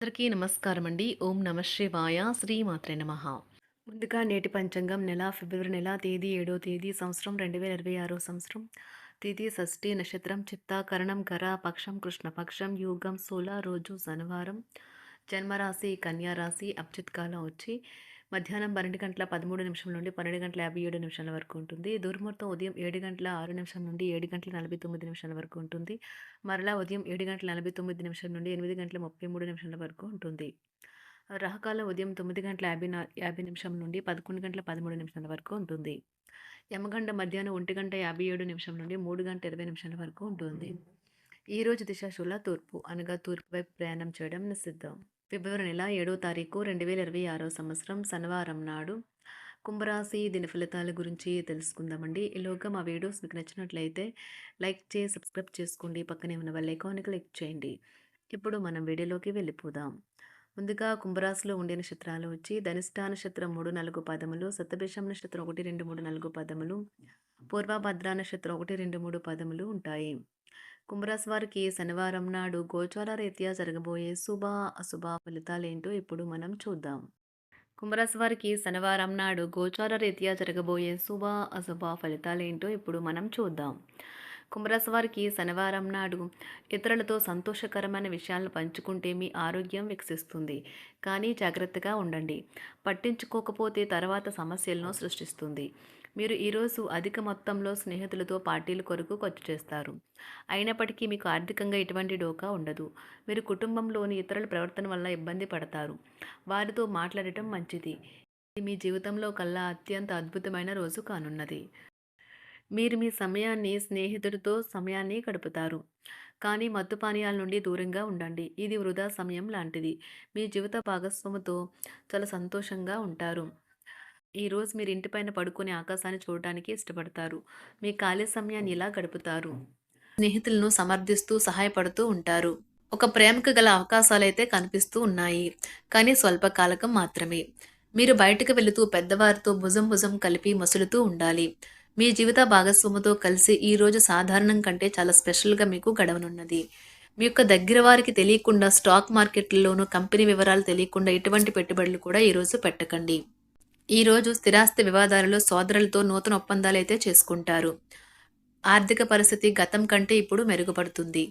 అందరికీ నమస్కారం అండి. ఓం నమ శివాయ. శ్రీమాత్రే నమః. ముందుగా నేటి పంచాంగం నెల ఫిబ్రవరి నెల తేదీ 7వ తేదీ సంవత్సరం 2026 సంవత్సరం. తిథి షష్ఠి నక్షత్రం చిత్తా కరణం గర పక్షం కృష్ణపక్షం యోగం శూల రోజు శనివారం. జన్మరాశి కన్యా రాశి అభిజిత్ కాలం వచ్చి మధ్యాహ్నం 12 గంటల 13 నిమిషం నుండి 12 గంటల 57 నిమిషాల వరకు ఉంటుంది. దుర్ముహూర్తం ఉదయం 7 గంటల 6 నిమిషం నుండి 7 గంటల 49 నిమిషాల వరకు ఉంటుంది. మరలా ఉదయం 7 గంటల 49 నిమిషం నుండి 8 గంటల 33 నిమిషాల వరకు ఉంటుంది. రాహుకాలం ఉదయం 9 గంటల 50 నిమిషం నుండి 11 గంటల 13 నిమిషాల వరకు ఉంటుంది. యమగండ మధ్యాహ్నం 1 గంట 57 నిమిషం నుండి 3 గంట 20 నిమిషాల వరకు ఉంటుంది. ఈ రోజు దిశాశూల తూర్పు అనగా తూర్పు వైపు ప్రయాణం చేయడం నిషిద్ధం. ఫిబ్రవరి నెల 7వ తారీఖు 2026 సంవత్సరం శనివారం నాడు కుంభరాశి దిన ఫలితాల గురించి తెలుసుకుందామండి. ఈలోగా మా వీడియోస్ మీకు నచ్చినట్లయితే లైక్ చేసి సబ్స్క్రైబ్ చేసుకోండి. పక్కనే ఉన్న బెల్ ఐకాన్ని క్లిక్ చేయండి. ఇప్పుడు మనం వీడియోలోకి వెళ్ళిపోదాం. ముందుగా కుంభరాశిలో ఉండే నక్షత్రాలు వచ్చి ధనిష్ఠా నక్షత్రం 3, 4 పదములు, శతభిషం నక్షత్రం 1, 2, 3, 4 పదములు, పూర్వభద్ర నక్షత్రం 1, 2, 3 పదములు ఉంటాయి. కుంభరాశి వారికి శనివారం నాడు గోచార రీత్యా జరగబోయే శుభ అశుభ ఫలితాలేంటో ఇప్పుడు మనం చూద్దాం. కుంభరాశి వారికి శనివారం నాడు గోచార రీత్యా జరగబోయే శుభ అశుభ ఫలితాలేంటో ఇప్పుడు మనం చూద్దాం. కుంభరాశి వారికి శనివారం నాడు ఇతరులతో సంతోషకరమైన విషయాలను పంచుకుంటే మీ ఆరోగ్యం వికసిస్తుంది. కానీ జాగ్రత్తగా ఉండండి. పట్టించుకోకపోతే తర్వాత సమస్యలను సృష్టిస్తుంది. మీరు ఈరోజు అధిక మొత్తంలో స్నేహితులతో పార్టీల కొరకు ఖర్చు చేస్తారు. అయినప్పటికీ మీకు ఆర్థికంగా ఎటువంటి డోకా ఉండదు. మీరు కుటుంబంలోని ఇతరుల ప్రవర్తన వల్ల ఇబ్బంది పడతారు. వారితో మాట్లాడటం మంచిది. ఇది మీ జీవితంలో కల్లా అత్యంత అద్భుతమైన రోజు కానున్నది. మీరు మీ స్నేహితుడితో సమయాన్ని గడుపుతారు. కానీ మత్తు పానీయాల నుండి దూరంగా ఉండండి. ఇది వృధా సమయం లాంటిది. మీ జీవిత భాగస్వామితో చాలా సంతోషంగా ఉంటారు. ఈరోజు మీరు ఇంటిపైన పడుకొని ఆకాశాన్ని చూడటానికి ఇష్టపడతారు. మీ ఖాళీ సమయాన్ని ఇలా గడుపుతారు. స్నేహితులను సమర్థిస్తూ సహాయపడుతూ ఉంటారు. ఒక ప్రేమకు గల అవకాశాలైతే కనిపిస్తూ ఉన్నాయి. కానీ స్వల్పకాలకం మాత్రమే. మీరు బయటకు వెళుతూ పెద్దవారితో భుజం భుజం కలిపి మసులుతూ ఉండాలి. మీ జీవిత భాగస్వామితో కలిసి ఈ రోజు సాధారణం కంటే చాలా స్పెషల్గా మీకు గడవనున్నది. మీ యొక్క దగ్గర వారికి తెలియకుండా స్టాక్ మార్కెట్లలోనూ కంపెనీ వివరాలు తెలియకుండా ఎటువంటి పెట్టుబడులు కూడా ఈరోజు పెట్టకండి. ఈరోజు స్థిరాస్తి వివాదాలలో సోదరులతో నూతన ఒప్పందాలు అయితే చేసుకుంటారు. ఆర్థిక పరిస్థితి గతం కంటే ఇప్పుడు మెరుగుపడుతుంది.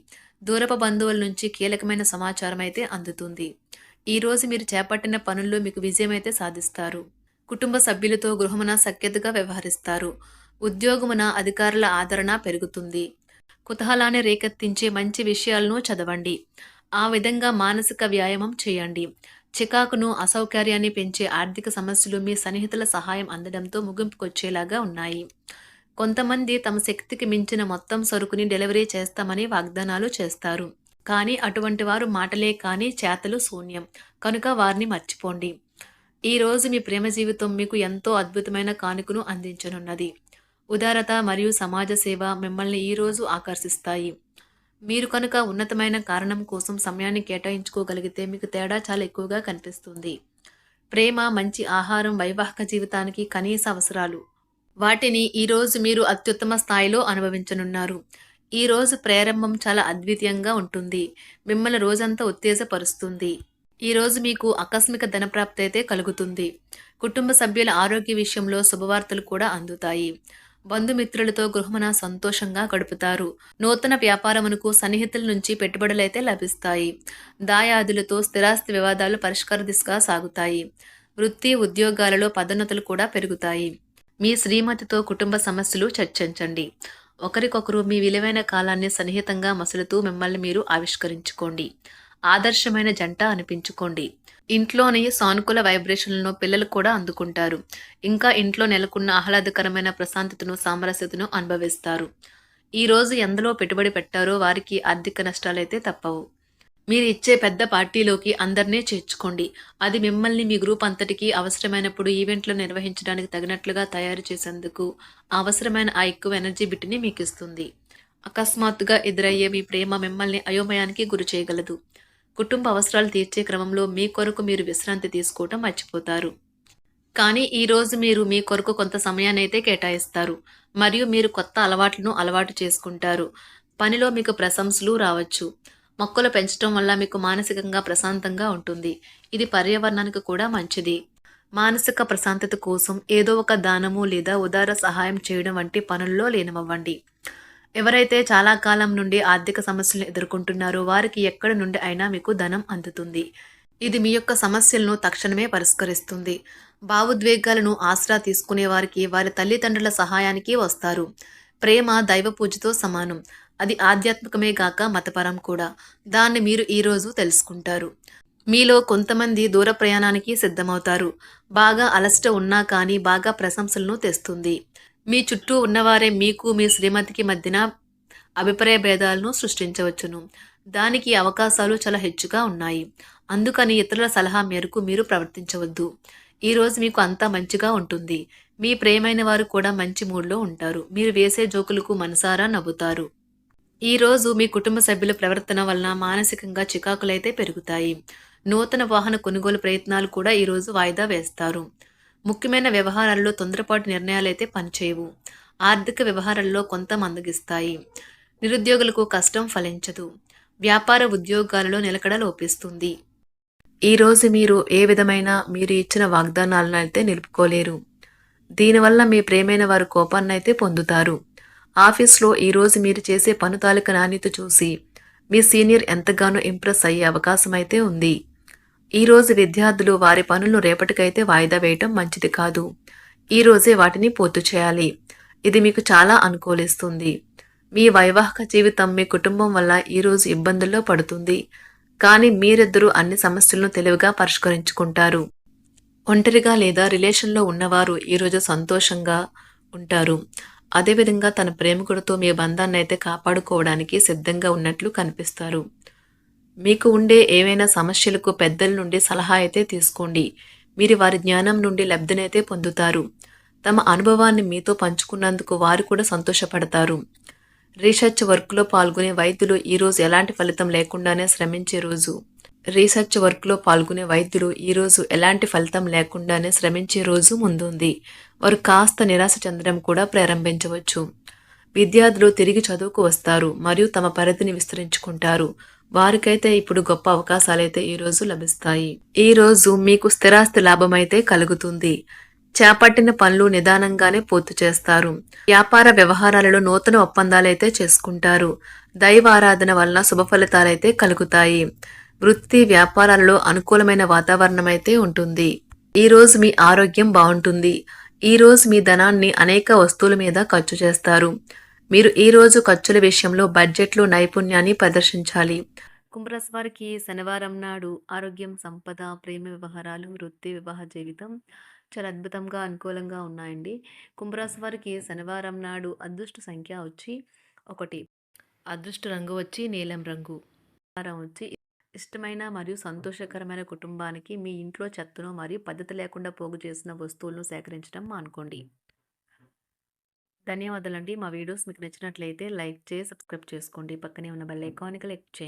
దూరపు బంధువుల నుంచి కీలకమైన సమాచారం అయితే అందుతుంది. ఈరోజు మీరు చేపట్టిన పనుల్లో మీకు విజయం అయితే సాధిస్తారు. కుటుంబ సభ్యులతో గృహమున సఖ్యతగా వ్యవహరిస్తారు. ఉద్యోగమున అధికారుల ఆదరణ పెరుగుతుంది. కుతూహలాన్ని రేకెత్తించే మంచి విషయాలను చదవండి. ఆ విధంగా మానసిక వ్యాయామం చేయండి. చికాకును అసౌకర్యాన్ని పెంచే ఆర్థిక సమస్యలు మీ సన్నిహితుల సహాయం అందడంతో ముగింపుకొచ్చేలాగా ఉన్నాయి. కొంతమంది తమ శక్తికి మించిన మొత్తం సరుకుని డెలివరీ చేస్తామని వాగ్దానాలు చేస్తారు. కానీ అటువంటి వారు మాటలే కానీ చేతలు శూన్యం. కనుక వారిని మర్చిపోండి. ఈ రోజు మీ ప్రేమ జీవితం మీకు ఎంతో అద్భుతమైన కానుకను అందించనున్నది. ఉదారత మరియు సమాజ సేవ మిమ్మల్ని ఈ రోజు ఆకర్షిస్తాయి. మీరు కనుక ఉన్నతమైన కారణం కోసం సమయాన్ని కేటాయించుకోగలిగితే మీకు తేడా చాలా ఎక్కువగా కనిపిస్తుంది. ప్రేమ, మంచి ఆహారం వైవాహిక జీవితానికి కనీస అవసరాలు. వాటిని ఈరోజు మీరు అత్యుత్తమ స్థాయిలో అనుభవించనున్నారు. ఈ రోజు ప్రారంభం చాలా అద్వితీయంగా ఉంటుంది. మిమ్మల్ని రోజంతా ఉత్తేజపరుస్తుంది. ఈ రోజు మీకు ఆకస్మిక ధనప్రాప్తి అయితే కలుగుతుంది. కుటుంబ సభ్యుల ఆరోగ్య విషయంలో శుభవార్తలు కూడా అందుతాయి. బంధుమిత్రులతో గృహమున సంతోషంగా గడుపుతారు. నూతన వ్యాపారమునకు సన్నిహితుల నుంచి పెట్టుబడులైతే లభిస్తాయి. దాయాదులతో స్థిరాస్తి వివాదాలు పరిష్కార దిశగా సాగుతాయి. వృత్తి ఉద్యోగాలలో పదోన్నతులు కూడా పెరుగుతాయి. మీ శ్రీమతితో కుటుంబ సమస్యలు చర్చించండి. ఒకరికొకరు మీ విలువైన కాలాన్ని సన్నిహితంగా మసులుతూ మిమ్మల్ని మీరు ఆవిష్కరించుకోండి. ఆదర్శమైన జంట అనిపించుకోండి. ఇంట్లోని సానుకూల వైబ్రేషన్లను పిల్లలు కూడా అందుకుంటారు. ఇంకా ఇంట్లో నెలకొన్న ఆహ్లాదకరమైన ప్రశాంతతను, సామరస్యతను అనుభవిస్తారు. ఈ రోజు ఎందులో పెట్టుబడి పెట్టారో వారికి ఆర్థిక నష్టాలైతే తప్పవు. మీరు ఇచ్చే పెద్ద పార్టీలోకి అందరినీ చేర్చుకోండి. అది మిమ్మల్ని మీ గ్రూప్ అంతటికి అవసరమైనప్పుడు ఈవెంట్లు నిర్వహించడానికి తగినట్లుగా తయారు చేసేందుకు అవసరమైన ఆ ఎక్కువ ఎనర్జీ బిట్ని మీకు ఇస్తుంది. అకస్మాత్తుగా ఎదురయ్యే మీ ప్రేమ మిమ్మల్ని అయోమయానికి గురి చేయగలదు. కుటుంబ అవసరాలు తీర్చే క్రమంలో మీ కొరకు మీరు విశ్రాంతి తీసుకోవటం మర్చిపోతారు. కానీ ఈరోజు మీరు మీ కొరకు కొంత సమయాన్ని అయితే కేటాయిస్తారు. మరియు మీరు కొత్త అలవాట్లను అలవాటు చేసుకుంటారు. పనిలో మీకు ప్రశంసలు రావచ్చు. మొక్కలు పెంచడం వల్ల మీకు మానసికంగా ప్రశాంతంగా ఉంటుంది. ఇది పర్యావరణానికి కూడా మంచిది. మానసిక ప్రశాంతత కోసం ఏదో ఒక దానము లేదా ఉదార సహాయం చేయడం వంటి పనుల్లో లీనమవ్వండి. ఎవరైతే చాలా కాలం నుండి ఆర్థిక సమస్యలను ఎదుర్కొంటున్నారో వారికి ఎక్కడి నుండి అయినా మీకు ధనం అందుతుంది. ఇది మీ యొక్క సమస్యలను తక్షణమే పరిష్కరిస్తుంది. భావోద్వేగాలను ఆసరా తీసుకునే వారికి వారి తల్లిదండ్రుల సహాయానికి వస్తారు. ప్రేమ దైవ పూజతో సమానం. అది ఆధ్యాత్మికమే గాక మతపరం కూడా. దాన్ని మీరు ఈరోజు తెలుసుకుంటారు. మీలో కొంతమంది దూర ప్రయాణానికి సిద్ధమవుతారు. బాగా అలసట ఉన్నా కానీ బాగా ప్రశంసలను తెస్తుంది. మీ చుట్టూ ఉన్నవారే మీకు మీ శ్రీమతికి మధ్యన అభిప్రాయ భేదాలను సృష్టించవచ్చును. దానికి అవకాశాలు చాలా హెచ్చుగా ఉన్నాయి. అందుకని ఇతరుల సలహా మేరకు మీరు ప్రవర్తించవద్దు. ఈరోజు మీకు అంతా మంచిగా ఉంటుంది. మీ ప్రియమైన వారు కూడా మంచి మూడ్లో ఉంటారు. మీరు వేసే జోకులకు మనసారా నవ్వుతారు. ఈరోజు మీ కుటుంబ సభ్యుల ప్రవర్తన వలన మానసికంగా చికాకులైతే పెరుగుతాయి. నూతన వాహన కొనుగోలు ప్రయత్నాలు కూడా ఈరోజు వాయిదా వేస్తారు. ముఖ్యమైన వ్యవహారాల్లో తొందరపాటు నిర్ణయాలైతే పనిచేయవు. ఆర్థిక వ్యవహారాల్లో కొంత మందగిస్తాయి. నిరుద్యోగులకు కష్టం ఫలించదు. వ్యాపార ఉద్యోగాలలో నిలకడ లోపిస్తుంది. ఈరోజు మీరు ఏ విధమైన మీరు ఇచ్చిన వాగ్దానాలను అయితే నిలుపుకోలేరు. దీనివల్ల మీ ప్రేమైన వారు కోపాన్నైతే పొందుతారు. ఆఫీస్లో ఈరోజు మీరు చేసే పను తాలూకా నాణ్యత చూసి మీ సీనియర్ ఎంతగానో ఇంప్రెస్ అయ్యే అవకాశం అయితే ఉంది. ఈరోజు విద్యార్థులు వారి పనులు రేపటికైతే వాయిదా వేయటం మంచిది కాదు. ఈరోజే వాటిని పూర్తి చేయాలి. ఇది మీకు చాలా అనుకూలిస్తుంది. మీ వైవాహిక జీవితం మీ కుటుంబం వల్ల ఈరోజు ఇబ్బందుల్లో పడుతుంది. కానీ మీరిద్దరూ అన్ని సమస్యలను తెలివిగా పరిష్కరించుకుంటారు. ఒంటరిగా లేదా రిలేషన్లో ఉన్నవారు ఈరోజు సంతోషంగా ఉంటారు. అదేవిధంగా తన ప్రేమికుడితో మీ బంధాన్ని అయితే కాపాడుకోవడానికి సిద్ధంగా ఉన్నట్లు కనిపిస్తారు. మీకు ఉండే ఏవైనా సమస్యలకు పెద్దల నుండి సలహా అయితే తీసుకోండి. మీరు వారి జ్ఞానం నుండి లబ్ధినైతే పొందుతారు. తమ అనుభవాన్ని మీతో పంచుకున్నందుకు వారు కూడా సంతోషపడతారు. రీసెర్చ్ వర్క్లో పాల్గొనే వైద్యులు ఈరోజు ఎలాంటి ఫలితం లేకుండానే శ్రమించే రోజు. రీసెర్చ్ వర్క్లో పాల్గొనే వైద్యులు ఈరోజు ఎలాంటి ఫలితం లేకుండానే శ్రమించే రోజు ముందుంది. వారు కాస్త నిరాశ చెందడం కూడా ప్రారంభించవచ్చు. విద్యార్థులు తిరిగి చదువుకు వస్తారు మరియు తమ పరిధిని విస్తరించుకుంటారు. వారికైతే ఇప్పుడు గొప్ప అవకాశాలైతే ఈరోజు లభిస్తాయి. ఈరోజు మీకు స్థిరాస్తి లాభమైతే కలుగుతుంది. చేపట్టిన పనులు నిదానంగానే పూర్తి చేస్తారు. వ్యాపార వ్యవహారాలలో నూతన ఒప్పందాలైతే చేసుకుంటారు. దైవ ఆరాధన వలన శుభ ఫలితాలైతే కలుగుతాయి. వృత్తి వ్యాపారాలలో అనుకూలమైన వాతావరణం అయితే ఉంటుంది. ఈరోజు మీ ఆరోగ్యం బాగుంటుంది. ఈరోజు మీ ధనాన్ని అనేక వస్తువుల మీద ఖర్చు చేస్తారు. మీరు ఈరోజు ఖర్చుల విషయంలో బడ్జెట్లో నైపుణ్యాన్ని ప్రదర్శించాలి. కుంభరాశి వారికి శనివారం నాడు ఆరోగ్యం, సంపద, ప్రేమ వ్యవహారాలు, వృత్తి, వివాహ జీవితం చాలా అద్భుతంగా అనుకూలంగా ఉన్నాయండి. కుంభరాశి వారికి శనివారం నాడు అదృష్ట సంఖ్య వచ్చి 1, అదృష్ట రంగు వచ్చి నీలం రంగు, వారం వచ్చి ఇష్టమైన మరియు సంతోషకరమైన కుటుంబానికి మీ ఇంట్లో చెత్తను మరియు పద్ధతి లేకుండా పోగు చేసిన వస్తువులను సేకరించడం మానుకోండి. ధన్యవాదాలండి. మా వీడియోస్ మీకు నచ్చినట్లయితే లైక్ చేసి సబ్స్క్రైబ్ చేసుకోండి. పక్కనే ఉన్న బెల్ ఐకాన్‌ని క్లిక్ చేయండి.